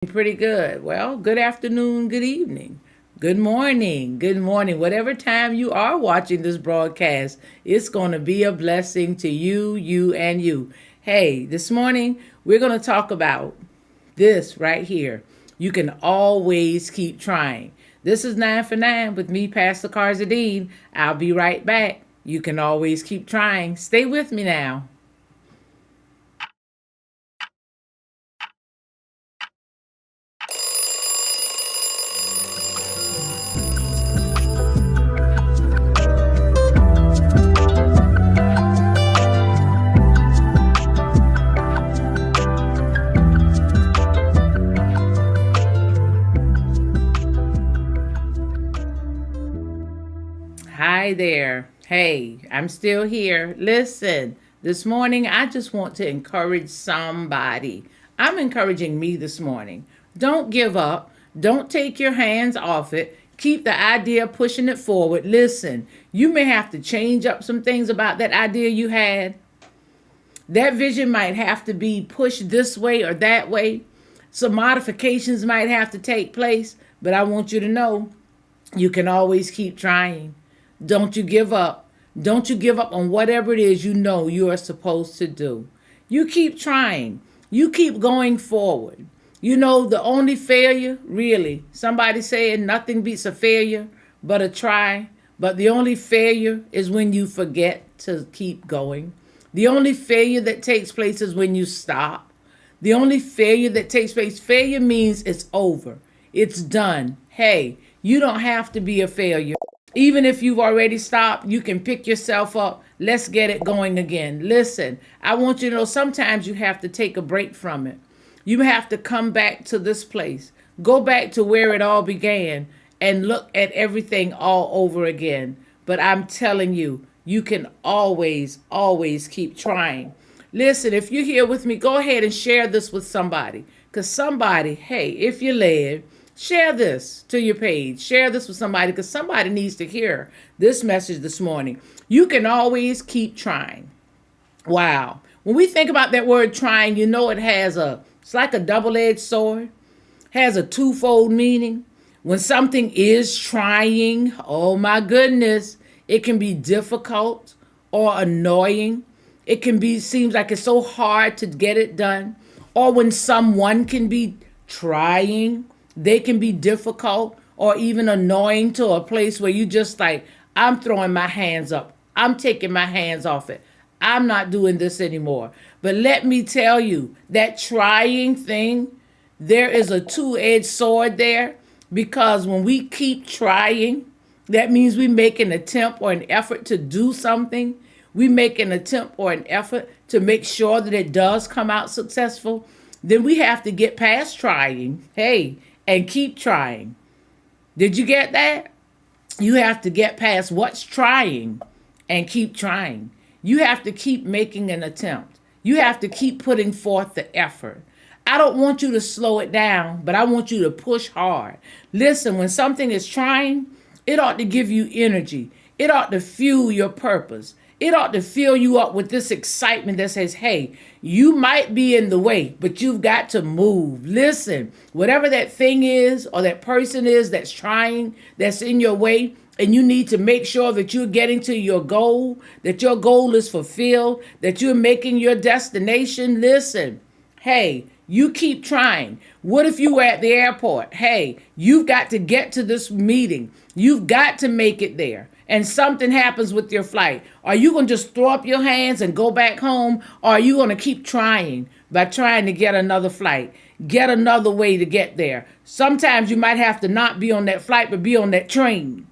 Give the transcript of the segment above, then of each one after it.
Pretty good. Well, good afternoon, good evening, good morning. Whatever time you are watching this broadcast, it's going to be a blessing to you, and you. Hey, this morning we're going to talk about this right here. You can always keep trying. This is 9 for 9 with me, Pastor Carzadean. I'll be right back. You can always keep trying. Stay with me now. Hi there. Hey, I'm still here. Listen, this morning I just want to encourage somebody. I'm encouraging me this morning. Don't give up. Don't take your hands off it. Keep the idea pushing it forward. Listen, you may have to change up some things about that idea you had. That vision might have to be pushed this way or that way. Some modifications might have to take place, but I want you to know you can always keep trying. Don't you give up. Don't you give up on whatever it is you know you are supposed to do. You keep trying. You keep going forward. You know, the only failure, really, somebody saying nothing beats a failure but a try. But the only failure is when you forget to keep going. The only failure that takes place is when you stop. The only failure that takes place, failure means it's over. It's done. Hey, you don't have to be a failure. Even if you've already stopped, you can pick yourself up. Let's get it going again. Listen, I want you to know sometimes you have to take a break from it. You have to come back to this place. Go back to where it all began and look at everything all over again. But I'm telling you, you can always keep trying. Listen, if you're here with me, go ahead and share this with somebody. Because somebody, hey, if you're led, share this to your page. Share this with somebody because somebody needs to hear this message this morning. You can always keep trying. Wow. When we think about that word trying, you know it's like a double-edged sword, has a twofold meaning. When something is trying, oh my goodness, it can be difficult or annoying. It can be, seems like it's so hard to get it done. Or when someone can be trying, they can be difficult or even annoying to a place where you just like, I'm throwing my hands up. I'm taking my hands off it. I'm not doing this anymore. But let me tell you, that trying thing, there is a two-edged sword there because when we keep trying, that means we make an attempt or an effort to do something. We make an attempt or an effort to make sure that it does come out successful. Then we have to get past trying. Hey, and keep trying. Did you get that? You have to get past what's trying and keep trying. You have to keep making an attempt. You have to keep putting forth the effort. I don't want you to slow it down, but I want you to push hard. Listen, when something is trying, it ought to give you energy. It ought to fuel your purpose. It ought to fill you up with this excitement that says, hey, you might be in the way, but you've got to move. Listen, whatever that thing is or that person is that's trying, that's in your way, and you need to make sure that you're getting to your goal, that your goal is fulfilled, that you're making your destination. Listen, hey, you keep trying. What if you were at the airport? Hey, you've got to get to this meeting. You've got to make it there. And something happens with your flight. Are you going to just throw up your hands and go back home? Or are you going to keep trying by trying to get another flight? Get another way to get there. Sometimes you might have to not be on that flight, but be on that train.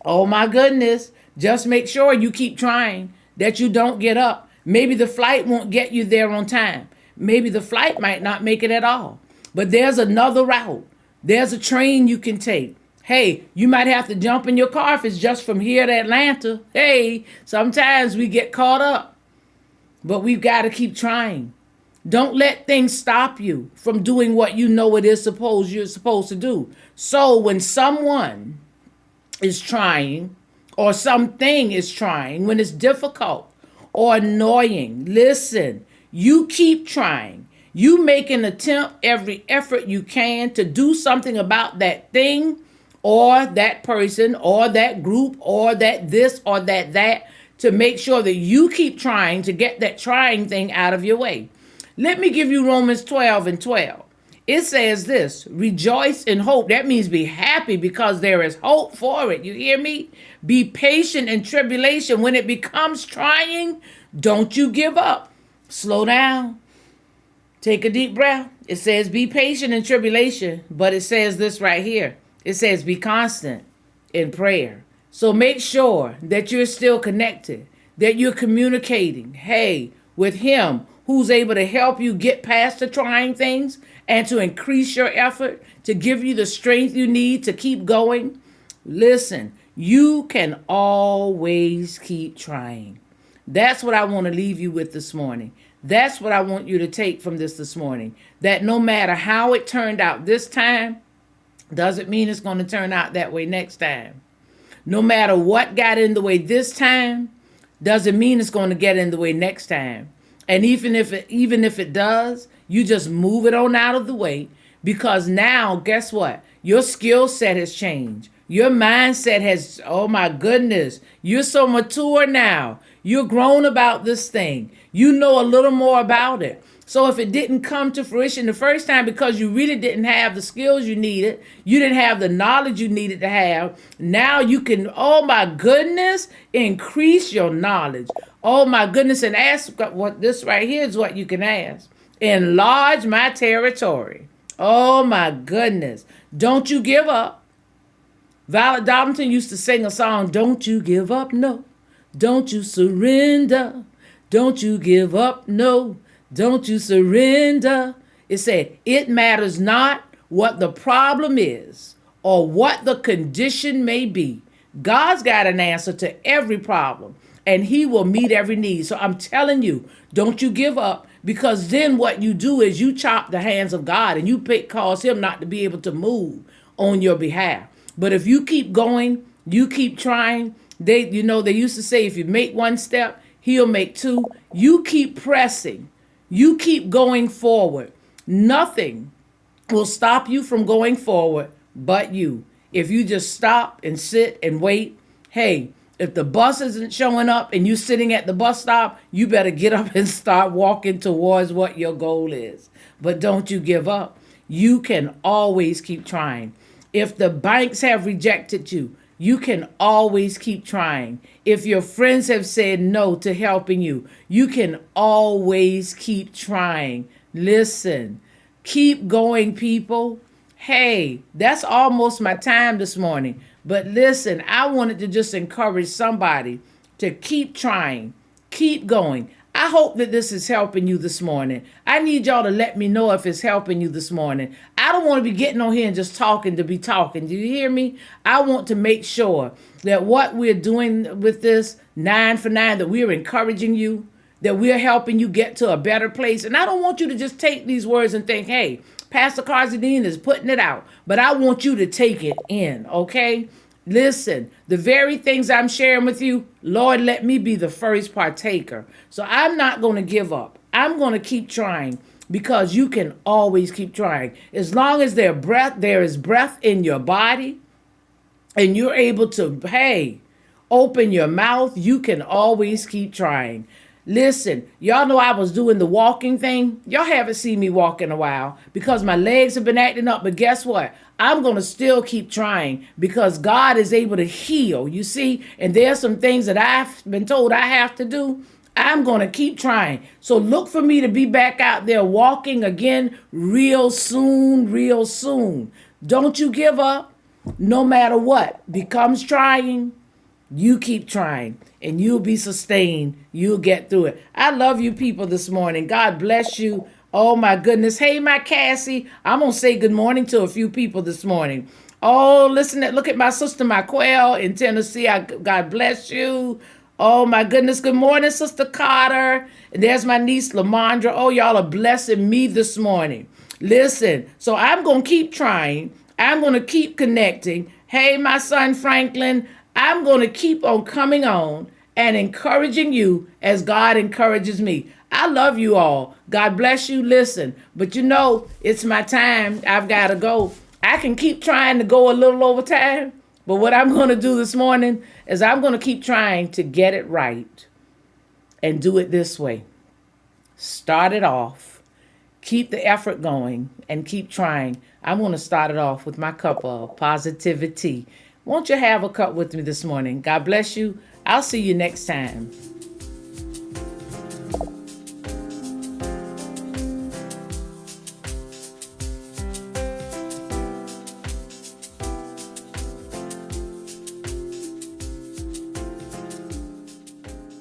Oh my goodness. Just make sure you keep trying, that you don't get up. Maybe the flight won't get you there on time. Maybe the flight might not make it at all. But there's another route. There's a train you can take. Hey, you might have to jump in your car if it's just from here to Atlanta. Hey, sometimes we get caught up, but we've got to keep trying. Don't let things stop you from doing what you know it is you're supposed to do. So when someone is trying or something is trying, when it's difficult or annoying, listen, you keep trying. You make an attempt, every effort you can to do something about that thing or that person or that group or that this or that to make sure that you keep trying to get that trying thing out of your way. Let me give you Romans 12:12. It says this, rejoice in hope. That means be happy because there is hope for it. You hear me? Be patient in tribulation. When it becomes trying, don't you give up. Slow down. Take a deep breath. It says be patient in tribulation, but it says this right here. It says be constant in prayer. So make sure that you're still connected, that you're communicating, hey, with him who's able to help you get past the trying things and to increase your effort, to give you the strength you need to keep going. Listen, you can always keep trying. That's what I want to leave you with this morning. That's what I want you to take from this morning. That no matter how it turned out this time, doesn't mean it's going to turn out that way next time. No matter what got in the way this time, doesn't mean it's going to get in the way next time. And even if it does, you just move it on out of the way, because now, guess what? Your skill set has changed. Your mindset has, oh my goodness, you're so mature now. You're grown about this thing. You know a little more about it. So if it didn't come to fruition the first time because you really didn't have the skills you needed, you didn't have the knowledge you needed to have, now you can, oh my goodness, increase your knowledge. Oh my goodness, and ask what this right here is what you can ask. Enlarge my territory. Oh my goodness. Don't you give up. Violet Darlington used to sing a song, don't you give up, no. Don't you surrender. Don't you give up, no. Don't you surrender. It said, it matters not what the problem is or what the condition may be. God's got an answer to every problem, and he will meet every need. So I'm telling you, don't you give up, because then what you do is you chop the hands of God and you cause him not to be able to move on your behalf. But if you keep going, you keep trying, they used to say, if you make one step, he'll make two. You keep pressing. You keep going forward. Nothing will stop you from going forward but you. If you just stop and sit and wait, hey, if the bus isn't showing up and you're sitting at the bus stop, you better get up and start walking towards what your goal is. But don't you give up. You can always keep trying. If the banks have rejected you, you can always keep trying. If your friends have said no to helping you, you can always keep trying. Listen, keep going, people. Hey, that's almost my time this morning. But listen, I wanted to just encourage somebody to keep trying, keep going. I hope that this is helping you this morning. I need y'all to let me know if it's helping you this morning. I don't want to be getting on here and just talking to be talking. Do you hear me? I want to make sure that what we're doing with this 9 for 9, that we're encouraging you, that we're helping you get to a better place. And I don't want you to just take these words and think, hey, Pastor Carzadean is putting it out. But I want you to take it in, okay? Listen, the very things I'm sharing with you, Lord, let me be the first partaker. So I'm not going to give up. I'm going to keep trying, because you can always keep trying. As long as there is breath in your body and you're able to, hey, open your mouth, you can always keep trying. Listen, y'all know I was doing the walking thing. Y'all haven't seen me walk in a while because my legs have been acting up. But guess what? I'm going to still keep trying, because God is able to heal, you see. And there's some things that I've been told I have to do. I'm going to keep trying. So look for me to be back out there walking again real soon, real soon. Don't you give up. No matter what becomes trying, you keep trying and you'll be sustained. You'll get through it. I love you people this morning. God bless you. Oh my goodness. Hey, my Cassie. I'm going to say good morning to a few people this morning. Oh, listen, look at my sister, my Quail in Tennessee. God bless you. Oh my goodness. Good morning, Sister Carter. And there's my niece, Lamondra. Oh, y'all are blessing me this morning. Listen, so I'm going to keep trying. I'm going to keep connecting. Hey, my son, Franklin. I'm going to keep on coming on and encouraging you as God encourages me. I love you all. God bless you. Listen, but you know, it's my time. I've got to go. I can keep trying to go a little over time, but what I'm going to do this morning is I'm going to keep trying to get it right and do it this way. Start it off. Keep the effort going and keep trying. I'm going to start it off with my cup of positivity. Won't you have a cup with me this morning? God bless you. I'll see you next time.